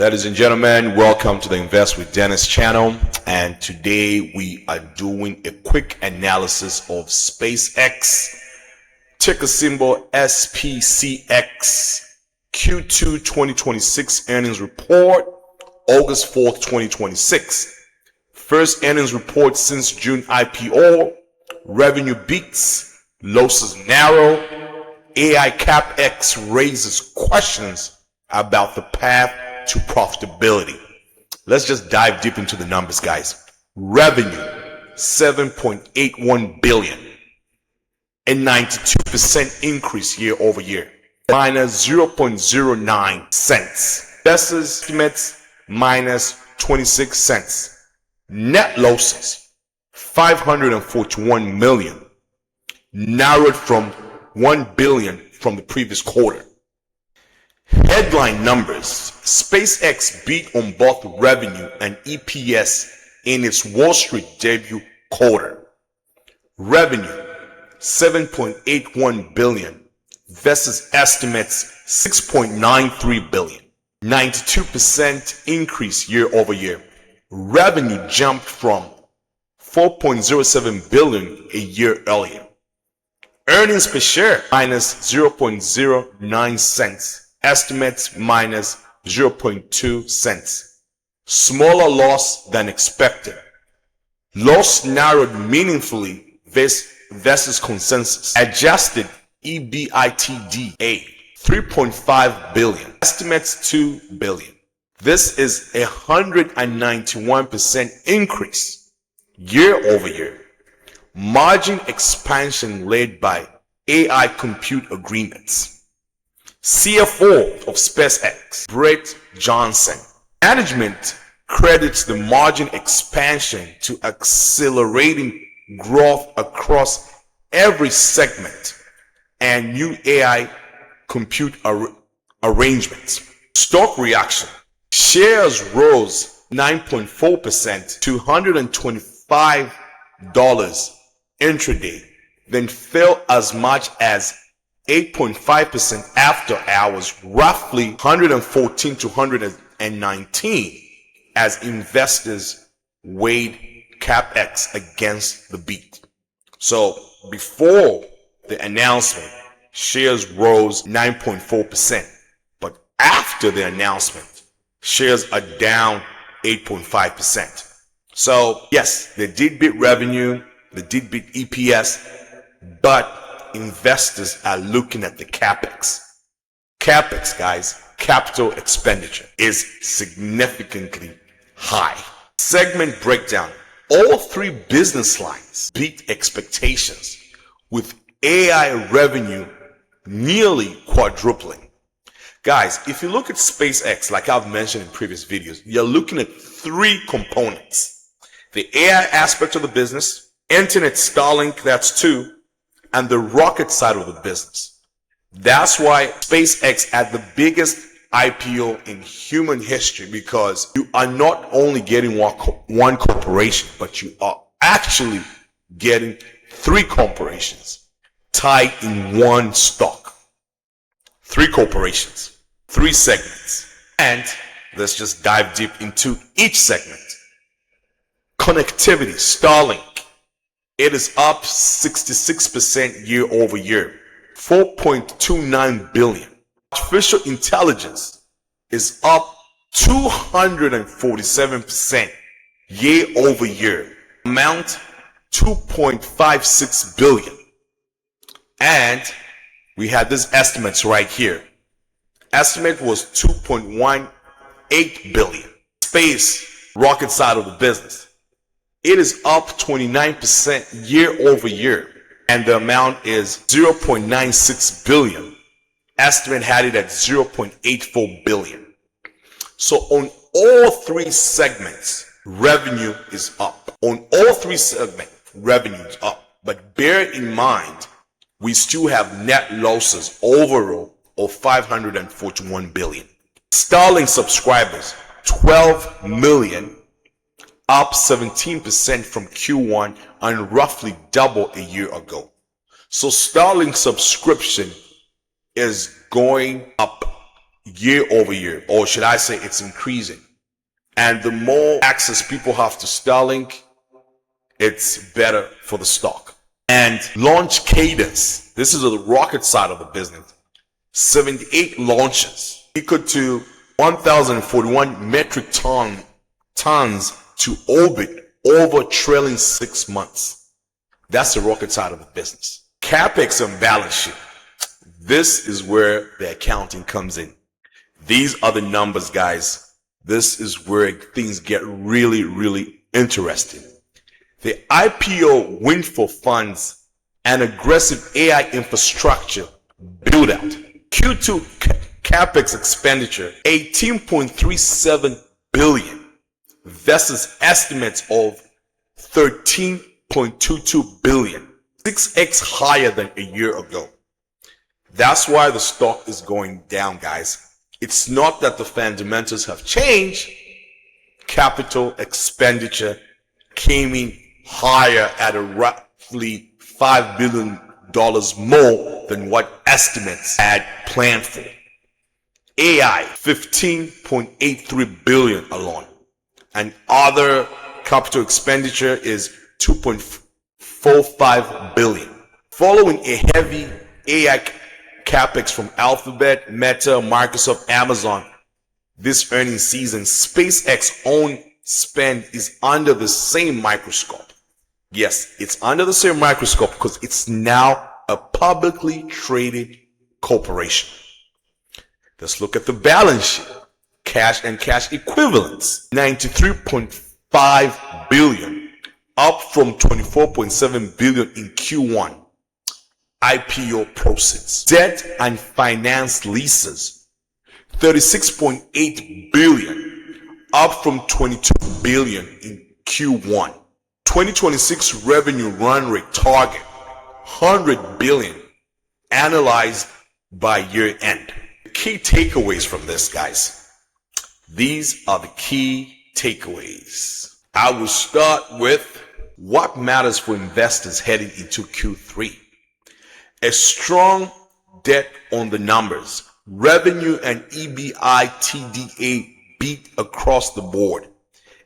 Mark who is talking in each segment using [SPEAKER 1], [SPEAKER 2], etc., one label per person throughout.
[SPEAKER 1] Ladies and gentlemen, welcome to the Invest with Dennis channel, and today we are doing a quick analysis of SpaceX, ticker symbol SPCX, Q2 2026 earnings report, August 4th, 2026. First earnings report since June IPO, revenue beats, losses narrow, AI Capex raises questions about the path to profitability. Let's just dive deep into the numbers, guys. Revenue, $7.81 billion, a 92% increase year over year, minus 0.09 cents. Investors estimates minus 26 cents. Net losses, 541 million, narrowed from 1 billion from the previous quarter. Headline numbers: SpaceX beat on both revenue and EPS in its Wall Street debut quarter. Revenue $7.81 billion versus estimates $6.93 billion. 92% increase year over year. Revenue jumped from $4.07 billion a year earlier. Earnings per share minus 0.09 cents. Estimates minus 0.2 cents. Smaller loss than expected. Loss narrowed meaningfully versus consensus. Adjusted EBITDA 3.5 billion. Estimates 2 billion. This is a 191% increase year over year. Margin expansion led by AI compute agreements. CFO of SpaceX, Brett Johnson. Management credits the margin expansion to accelerating growth across every segment and new AI compute arrangements. Stock reaction. Shares rose 9.4% to $125 intraday, then fell as much as 8.5% after hours, roughly 114 to 119, as investors weighed Capex against the beat. So before the announcement, shares rose 9.4%, but after the announcement, shares are down 8.5%. So yes, they did beat revenue, they did beat EPS, but investors are looking at the Capex. Capex, guys, capital expenditure, is significantly high. Segment breakdown. All three business lines beat expectations, with AI revenue nearly quadrupling. Guys, if you look at SpaceX, like I've mentioned in previous videos, you're looking at three components. The AI aspect of the business, Internet Starlink, that's two, and the rocket side of the business. That's why SpaceX had the biggest IPO in human history, because you are not only getting one corporation, but you are actually getting three corporations tied in one stock. Three corporations, three segments. And let's just dive deep into each segment. Connectivity, Starlink. It is up 66% year over year, 4.29 billion. Artificial intelligence is up 247% year over year, amount 2.56 billion. And we had these estimates right here. Estimate was 2.18 billion. Space, rocket side of the business. It is up 29% year over year, and the amount is 0.96 billion. Estimate had it at 0.84 billion. So on all three segments, revenue is up. On all three segments, revenue is up. But bear in mind, we still have net losses overall of 541 billion. Starlink subscribers, 12 million. Up 17% from Q1 and roughly double a year ago. So Starlink subscription is going up year over year, or should I say it's increasing. And the more access people have to Starlink, it's better for the stock. And launch cadence, this is the rocket side of the business. 78 launches, equal to 1,041 metric tons to orbit over trailing 6 months. That's the rocket side of the business. Capex and balance sheet. This is where the accounting comes in. These are the numbers, guys. This is where things get really, really interesting. The IPO windfall funds and aggressive AI infrastructure build out. Q2 Capex expenditure, 18.37 billion versus estimates of 13.22 billion, 6x higher than a year ago. That's why the stock is going down, guys. It's not that the fundamentals have changed. Capital expenditure came in higher at a roughly $5 billion more than what estimates had planned for. AI, 15.83 billion alone. And other capital expenditure is 2.45 billion. Following a heavy AI Capex from Alphabet, Meta, Microsoft, Amazon this earnings season, SpaceX own spend is under the same microscope. Yes, it's under the same microscope because it's now a publicly traded corporation. Let's look at the balance sheet. Cash and cash equivalents, 93.5 billion, up from 24.7 billion in Q1. IPO proceeds. Debt and finance leases, 36.8 billion, up from 22 billion in Q1. 2026 revenue run rate target, 100 billion, analyzed by year end. Key takeaways from this, guys. These are the key takeaways. I will start with what matters for investors heading into Q3. A strong debt on the numbers. Revenue and EBITDA beat across the board.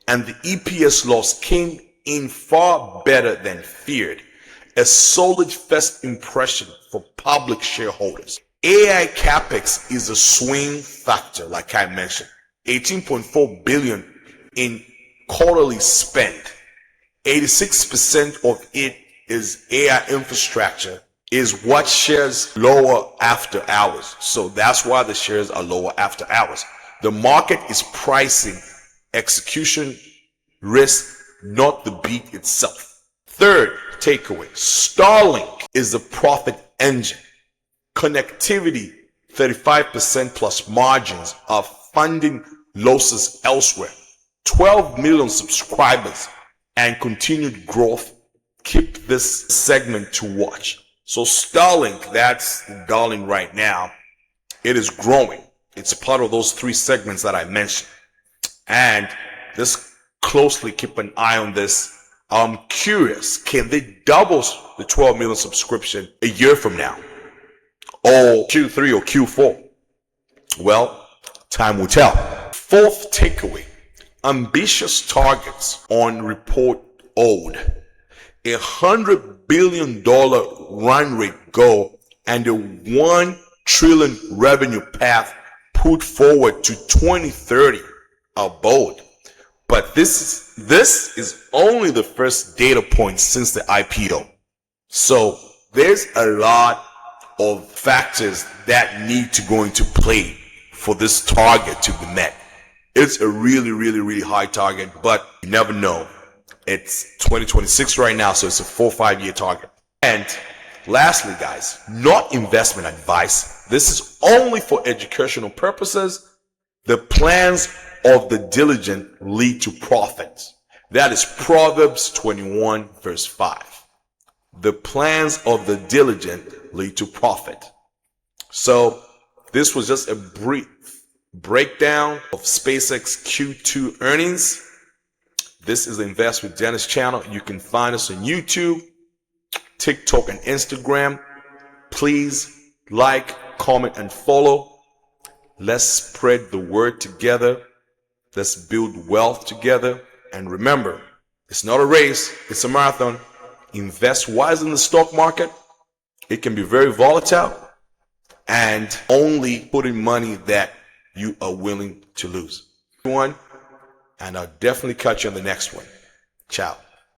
[SPEAKER 1] And the EPS loss came in far better than feared. A solid first impression for public shareholders. AI Capex is a swing factor, like I mentioned. 18.4 billion in quarterly spend. 86% of it is AI infrastructure, is what shares lower after hours. So that's why the shares are lower after hours. The market is pricing execution risk, not the beat itself. Third takeaway, Starlink is the profit engine. Connectivity, 35% plus margins are funding losses elsewhere. 12 million subscribers and continued growth. Keep this segment to watch. So Starlink, that's the darling right now. It is growing. It's a part of those three segments that I mentioned. And just closely keep an eye on this. I'm curious, can they double the 12 million subscription a year from now? Or Q3 or Q4? Well, time will tell. Fourth takeaway, ambitious targets on report owed. $100 billion run rate goal and a $1 trillion revenue path put forward to 2030 are bold. But this is only the first data point since the IPO. So there's a lot of factors that need to go into play for this target to be met. It's a really, really, really high target, but you never know. It's 2026 right now, so it's a 4 or 5 year target. And lastly, guys, not investment advice. This is only for educational purposes. The plans of the diligent lead to profits. That is Proverbs 21 verse 5. The plans of the diligent lead to profit. So this was just a brief breakdown of SpaceX Q2 earnings. This is the Invest with Dennis channel. You can find us on YouTube, TikTok, and Instagram. Please like, comment, and follow. Let's spread the word together. Let's build wealth together. And remember, it's not a race, it's a marathon. Invest wisely in the stock market. It can be very volatile, and only put in money that you are willing to lose. Everyone, and I'll definitely catch you on the next one. Ciao.